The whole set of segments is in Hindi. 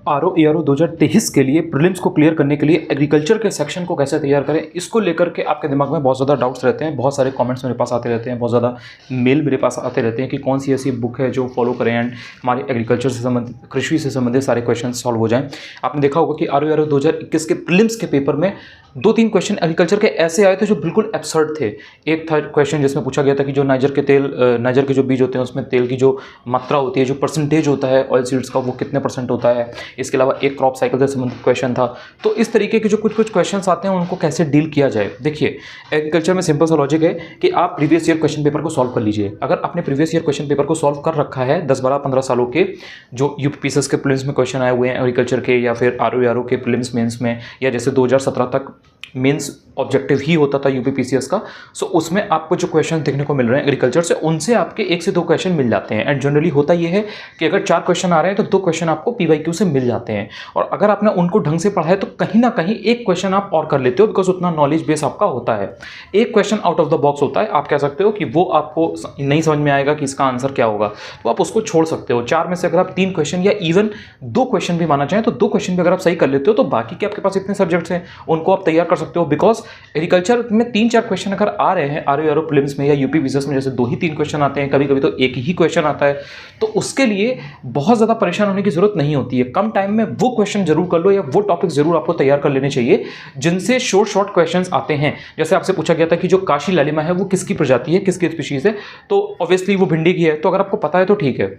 ARO 2023 के लिए प्रीलिम्स को क्लियर करने के लिए एग्रीकल्चर के सेक्शन को कैसे तैयार करें, इसको लेकर के आपके दिमाग में बहुत ज़्यादा डाउट्स रहते हैं। बहुत सारे कमेंट्स मेरे पास आते रहते हैं, बहुत ज़्यादा मेल मेरे पास आते रहते हैं कि कौन सी ऐसी बुक है जो फॉलो करें एंड हमारे एग्रीकल्चर से संबंधित, कृषि से संबंधित सारे क्वेश्चन सॉल्व हो जाएं। आपने देखा होगा कि ARO 2021 के प्रीलिम्स के पेपर में 2-3 क्वेश्चन एग्रीकल्चर के ऐसे आए थे जो बिल्कुल एब्सर्ड थे। एक था क्वेश्चन जिसमें पूछा गया था कि जो नाइजर के जो बीज होते हैं उसमें तेल की जो मात्रा होती है, जो परसेंटेज होता है ऑयल सीड्स का, वो कितने % होता है। इसके अलावा एक क्रॉप साइकिल से संबंधित क्वेश्चन था। तो इस तरीके के जो कुछ क्वेश्चन आते हैं उनको कैसे डील किया जाए। देखिए, एग्रीकल्चर में सिंपल सा लॉजिक है कि आप प्रीवियस ईयर क्वेश्चन पेपर को सॉल्व कर लीजिए। अगर आपने प्रीवियस ईयर क्वेश्चन पेपर को सॉल्व कर रखा है 10, 12, 15 सालों के जो यूपीपीसीएस के प्रीलिम्स में क्वेश्चन आए हुए हैं एग्रीकल्चर के, या फिर ARO के प्रीलिम्स मेंस में, या जैसे 2017 तक मेंस ऑब्जेक्टिव ही होता था यूपीपीसीएस का, सो उसमें आपको जो क्वेश्चन देखने को मिल रहे हैं एग्रीकल्चर से, उनसे आपके 1 से 2 क्वेश्चन मिल जाते हैं। एंड जनरली होता ये है कि अगर 4 क्वेश्चन आ रहे हैं तो 2 क्वेश्चन आपको पीवाईक्यू से मिल जाते हैं। और अगर आपने उनको ढंग से पढ़ा है तो कहीं ना कहीं एक क्वेश्चन आप और कर लेते हो, बिकॉज उतना नॉलेज बेस आपका होता है। एक question out of the box होता है, आप कह सकते हो कि वो आपको नहीं समझ में आएगा कि इसका आंसर क्या होगा, तो आप उसको छोड़ सकते हो। 4 में से अगर आप 3 क्वेश्चन या इवन 2 क्वेश्चन भी माना चाहें तो 2 क्वेश्चन भी अगर आप सही कर लेते हो तो बाकी के आपके पास इतने सब्जेक्ट्स हैं उनको आप तैयार कर सकते हो। बिकॉज एग्रीकल्चर में 3-4 क्वेश्चन अगर आ रहे हैं ARO प्रीलिम्स में या यूपीपीसीएस में, जैसे 2 ही 3 क्वेश्चन आते हैं, कभी कभी तो एक ही क्वेश्चन आता है, तो उसके लिए बहुत ज़्यादा परेशान होने की जरूरत नहीं होती है। कम टाइम में वो क्वेश्चन जरूर कर लो या वो टॉपिक जरूर आपको तैयार कर लेने चाहिए जिनसे शॉर्ट क्वेश्चन आते हैं। जैसे आपसे पूछा गया था कि जो काशी लालिमा है वो किसकी प्रजाति है, किसकी स्पीशीज है, तो ऑब्वियसली वो भिंडी की है। तो अगर आपको पता है तो ठीक है,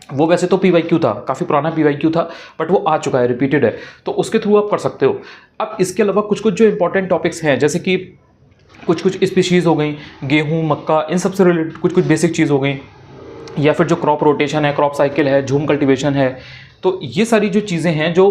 वो वैसे तो पीवाईक्यू था, काफ़ी पुराना पीवाईक्यू था, बट वो आ चुका है, रिपीटेड है, तो उसके थ्रू आप कर सकते हो। अब इसके अलावा कुछ जो इंपॉर्टेंट टॉपिक्स हैं, जैसे कि कुछ स्पीशीज़ हो गई, गेहूं, मक्का, इन सब से रिलेटेड कुछ बेसिक चीज़ हो गई, या फिर जो क्रॉप रोटेशन है, क्रॉप साइकिल है, झूम कल्टीवेशन है, तो ये सारी जो चीज़ें हैं जो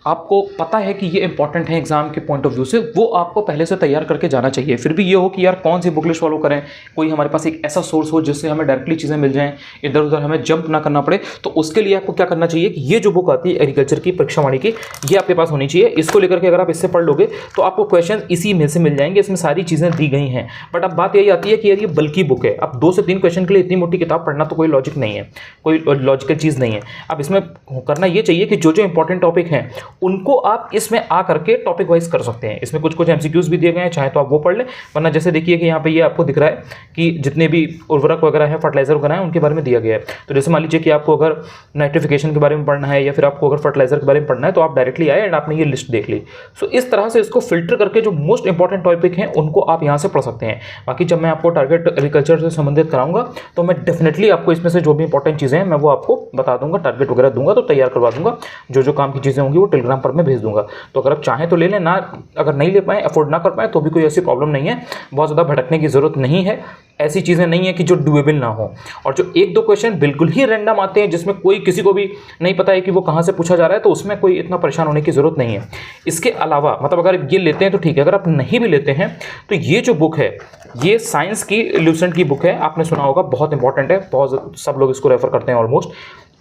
आपको पता है कि ये इंपॉर्टेंट है एग्जाम के पॉइंट ऑफ व्यू से, वो आपको पहले से तैयार करके जाना चाहिए। फिर भी ये हो कि यार कौन सी बुक लिस्ट फॉलो करें, कोई हमारे पास एक ऐसा सोर्स हो जिससे हमें डायरेक्टली चीज़ें मिल जाएं, इधर उधर हमें जंप ना करना पड़े। तो उसके लिए आपको क्या करना चाहिए कि ये जो बुक आती है एग्रीकल्चर की परीक्षावाणी की, ये आपके पास होनी चाहिए। इसको लेकर के अगर आप इससे पढ़ लोगे तो आपको क्वेश्चन इसी में से मिल जाएंगे, इसमें सारी चीज़ें दी गई हैं। बट अब बात यही आती है कि यार ये बल्कि बुक है, अब 2 से 3 क्वेश्चन के लिए इतनी मोटी किताब पढ़ना तो कोई लॉजिक नहीं है, कोई लॉजिकल चीज़ नहीं है। अब इसमें करना ये चाहिए कि जो इंपॉर्टेंट टॉपिक हैं उनको आप इसमें आ करके टॉपिक वाइज कर सकते हैं। इसमें कुछ एमसीक्यूज भी दिए गए हैं, चाहे तो आप वो पढ़ लें, वरना जैसे देखिए कि यहाँ पे ये आपको दिख रहा है कि जितने भी उर्वरक वगैरह हैं, फर्टिलाइजर वगैरह हैं, उनके बारे में दिया गया है। तो जैसे मान लीजिए कि आपको अगर नाइट्रिफिकेशन के बारे में पढ़ना है या फिर आपको अगर फर्टिलाइजर के बारे में पढ़ना है तो आप डायरेक्टली आए एंड आपने ये लिस्ट देख ली। सो इस तरह से इसको फिल्टर करके जो मोस्ट इंपॉर्टेंट टॉपिक हैं उनको आप यहाँ से पढ़ सकते हैं। बाकी जब मैं आपको टारगेट एग्रीकल्चर से संबंधित कराऊंगा तो मैं डेफिनेटली आपको इसमें से जो भी इंपॉर्टेंट चीज़ें हैं मैं वो आपको बता दूंगा, टारगेट वगैरह दूंगा तो तैयार करवा दूंगा। जो काम की चीज़ें होंगी वो टेलीग्राम पर मैं भेज दूंगा। तो अगर आप चाहें तो ले लें, ना अगर नहीं ले पाएँ, अफोर्ड ना कर पाएँ तो भी कोई ऐसी प्रॉब्लम नहीं है, बहुत ज़्यादा भटकने की जरूरत नहीं है। ऐसी चीज़ें नहीं है कि जो डुएबल ना हो। और जो 1-2 क्वेश्चन बिल्कुल ही रैंडम आते हैं जिसमें कोई किसी को भी नहीं पता है कि वो कहाँ से पूछा जा रहा है, तो उसमें कोई इतना परेशान होने की जरूरत नहीं है। इसके अलावा मतलब अगर ये लेते हैं तो ठीक है, अगर आप नहीं भी लेते हैं तो ये जो बुक है ये साइंस की ल्यूसेंट की बुक है, आपने सुना होगा, बहुत इंपॉर्टेंट है, बहुत सब लोग इसको रेफर करते हैं ऑलमोस्ट।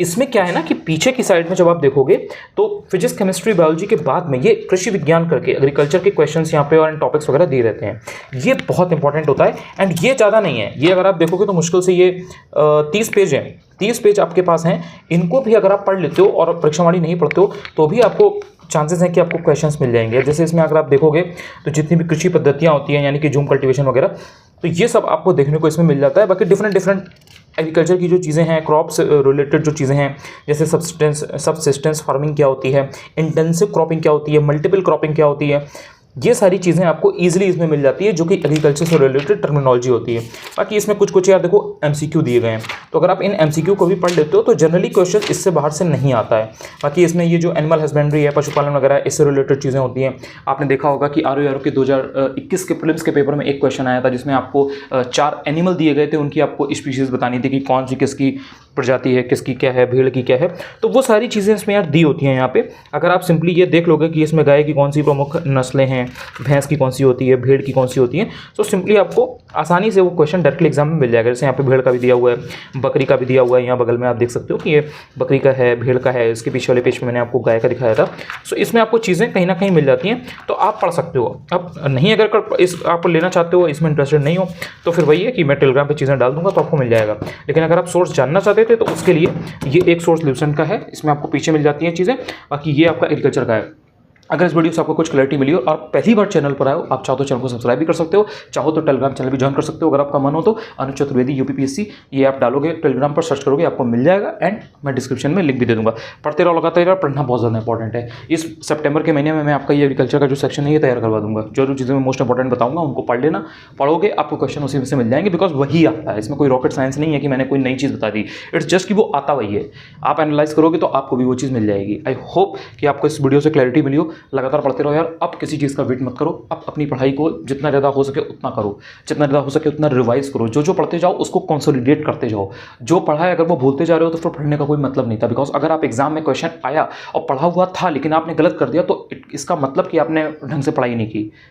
इसमें क्या है ना कि पीछे की साइड में जब आप देखोगे तो फिजिक्स, केमिस्ट्री, बायोलॉजी के बाद में ये कृषि विज्ञान करके एग्रीकल्चर के क्वेश्चंस यहाँ पे और टॉपिक्स वगैरह दिए रहते हैं। ये बहुत इंपॉर्टेंट होता है एंड ये ज़्यादा नहीं है, ये अगर आप देखोगे तो मुश्किल से ये 30 पेज हैं, 30 पेज आपके पास हैं। इनको भी अगर आप पढ़ लेते हो और परीक्षावाणी नहीं पढ़ते हो तो भी आपको चांसेस हैं कि आपको क्वेश्चंस मिल जाएंगे। जैसे इसमें अगर आप देखोगे तो जितनी भी कृषि पद्धतियाँ होती हैं, यानी कि झूम कल्टीवेशन वगैरह, तो ये सब आपको देखने को इसमें मिल जाता है। बाकी डिफरेंट एग्रीकल्चर की जो चीज़ें हैं, क्रॉप्स रिलेटेड जो चीज़ें हैं, जैसे सबसिस्टेंस फार्मिंग क्या होती है, इंटेंसिव क्रॉपिंग क्या होती है, मल्टीपल क्रॉपिंग क्या होती है, ये सारी चीज़ें आपको ईजिली इसमें मिल जाती है, जो कि एग्रीकल्चर से रिलेटेड टर्मिनोलॉजी होती है। बाकी इसमें कुछ यार देखो एमसीक्यू दिए गए हैं, तो अगर आप इन एमसीक्यू को भी पढ़ लेते हो तो जनरली क्वेश्चन इससे बाहर से नहीं आता है। बाकी इसमें ये जो एनिमल हस्बेंड्री है, पशुपालन वगैरह, इससे रिलेटेड चीज़ें होती हैं। आपने देखा होगा कि ARO के 2021 के प्रीलिम्स के पेपर में एक क्वेश्चन आया था जिसमें आपको 4 एनिमल दिए गए थे, उनकी आपको स्पीशीज़ बतानी थी कि कौन सी किसकी प्रजाति है, किसकी क्या है, भीड़ की क्या है। तो वो सारी चीज़ें इसमें यार दी होती हैं यहाँ पे। अगर आप सिंपली ये देख लोगे कि इसमें गाय की कौन सी प्रमुख नस्लें हैं, भैंस की कौन सी होती है, भेड़ की कौन सी होती है, तो सिंपली आपको आसानी से वो क्वेश्चन डायरेक्टली एग्जाम में मिल जाएगा। जैसे यहाँ पे भेड़ का भी दिया हुआ है, बकरी का भी दिया हुआ है, यहाँ बगल में आप देख सकते हो कि ये बकरी का है, भेड़ का है, इसके पीछे वाले पेज में मैंने आपको गाय का दिखाया था। सो इसमें आपको चीज़ें कहीं ना कहीं मिल जाती हैं, तो आप पढ़ सकते हो। अब नहीं अगर इस आप लेना चाहते हो, इसमें इंटरेस्टेड नहीं हो, तो फिर वही है कि मैं टेलीग्राम पर चीज़ें डाल दूंगा तो आपको मिल जाएगा। लेकिन अगर आप सोर्स जानना चाहते रहे थे, तो उसके लिए ये एक सोर्स लिवसन का है, इसमें आपको पीछे मिल जाती हैं चीज़ें। बाकी ये आपका एग्रीकल्चर का है। अगर इस वीडियो से आपको कुछ क्लैरिटी मिली हो और पहली बार चैनल पर आए हो, आप चाहो तो चैनल को सब्सक्राइब भी कर सकते हो, चाहो तो टेलीग्राम चैनल भी ज्वाइन कर सकते हो अगर आपका मन हो तो। अनुज चतुर्वेदी यूपीपीएससी ये आप डालोगे टेलीग्राम पर सर्च करोगे आपको मिल जाएगा, एंड मैं डिस्क्रिप्शन में लिंक भी दे दूंगा। पढ़ते रहो, लगाते रहो, पढ़ना बहुत ज़्यादा इंपॉर्टेंट है। इस सितंबर के महीने में मैं आपका ये एग्रीकल्चर का जो सेक्शन है ये तैयार करवा दूंगा। जो जो चीज़ें मैं मोस्ट इंपॉर्टेंट बताऊंगा उनको पढ़ लेना, पढ़ोगे आपको क्वेश्चन उसी में से मिल जाएंगे, बिकॉज वही आता है। इसमें कोई रॉकेट साइंस नहीं है कि मैंने कोई नई चीज़ बता दी, इट्स जस्ट कि वो आता वही है। आप एनालाइज करोगे तो आपको भी वो चीज़ मिल जाएगी। आई होप कि आपको इस वीडियो से क्लैरिटी मिली हो। लगातार पढ़ते रहो यार, अब किसी चीज़ का वेट मत करो, अब अपनी पढ़ाई को जितना ज़्यादा हो सके उतना करो, जितना ज़्यादा हो सके उतना रिवाइज करो, जो जो पढ़ते जाओ उसको कंसोलिडेट करते जाओ। जो पढ़ा है अगर वो भूलते जा रहे हो तो फिर पढ़ने का कोई मतलब नहीं था, बिकॉज अगर आप एग्जाम में क्वेश्चन आया और पढ़ा हुआ था लेकिन आपने गलत कर दिया तो इसका मतलब कि आपने ढंग से पढ़ाई नहीं की।